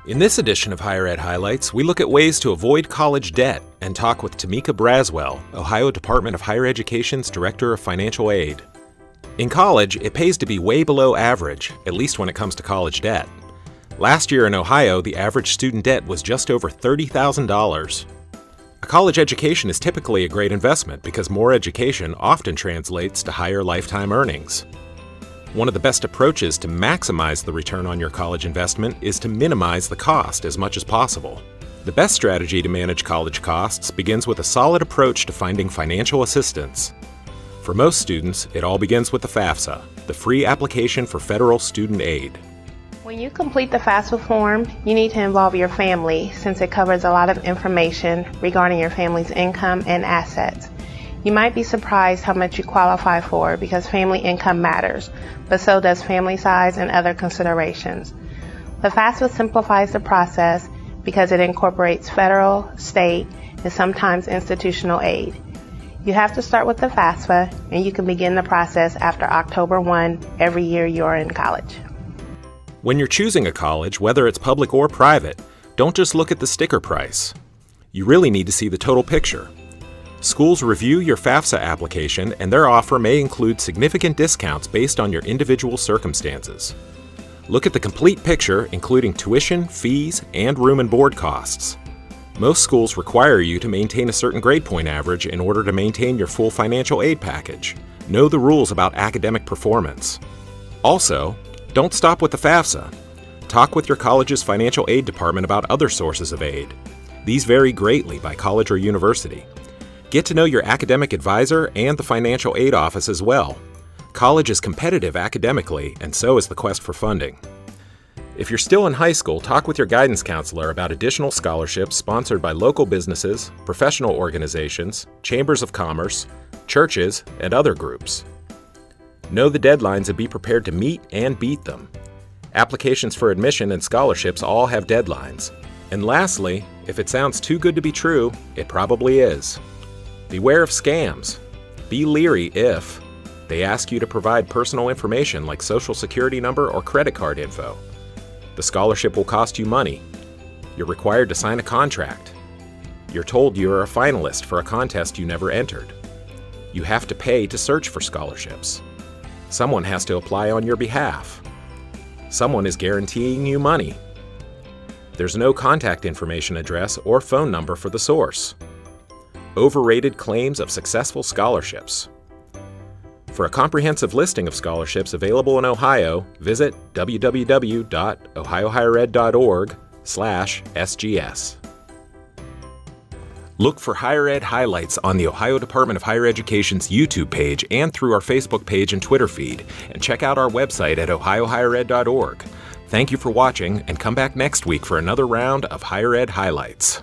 In this edition of Higher Ed Highlights, we look at ways to avoid college debt and talk with Tamika Braswell, Ohio Department of Higher Education's Director of Financial Aid. In college, it pays to be way below average, at least when it comes to college debt. Last year in Ohio, the average student debt was just over $30,000. A college education is typically a great investment because more education often translates to higher lifetime earnings. One of the best approaches to maximize the return on your college investment is to minimize the cost as much as possible. The best strategy to manage college costs begins with a solid approach to finding financial assistance. For most students, it all begins with the FAFSA, the free application for federal student aid. When you complete the FAFSA form, you need to involve your family since it covers a lot of information regarding your family's income and assets. You might be surprised how much you qualify for because family income matters, but so does family size and other considerations. The FAFSA simplifies the process because it incorporates federal, state, and sometimes institutional aid. You have to start with the FAFSA, and you can begin the process after October 1 every year you're in college. When you're choosing a college, whether it's public or private, don't just look at the sticker price. You really need to see the total picture. Schools review your FAFSA application, and their offer may include significant discounts based on your individual circumstances. Look at the complete picture, including tuition, fees, and room and board costs. Most schools require you to maintain a certain grade point average in order to maintain your full financial aid package. Know the rules about academic performance. Also, don't stop with the FAFSA. Talk with your college's financial aid department about other sources of aid. These vary greatly by college or university. Get to know your academic advisor and the financial aid office as well. College is competitive academically, and so is the quest for funding. If you're still in high school, talk with your guidance counselor about additional scholarships sponsored by local businesses, professional organizations, chambers of commerce, churches, and other groups. Know the deadlines and be prepared to meet and beat them. Applications for admission and scholarships all have deadlines. And lastly, if it sounds too good to be true, it probably is. Beware of scams. Be leery if they ask you to provide personal information like social security number or credit card info. The scholarship will cost you money. You're required to sign a contract. You're told you are a finalist for a contest you never entered. You have to pay to search for scholarships. Someone has to apply on your behalf. Someone is guaranteeing you money. There's no contact information address or phone number for the source. Overrated claims of successful scholarships. For a comprehensive listing of scholarships available in Ohio, visit www.ohiohighered.org/SGS. Look for Higher Ed Highlights on the Ohio Department of Higher Education's YouTube page and through our Facebook page and Twitter feed, and check out our website at ohiohighered.org. Thank you for watching, and come back next week for another round of Higher Ed Highlights.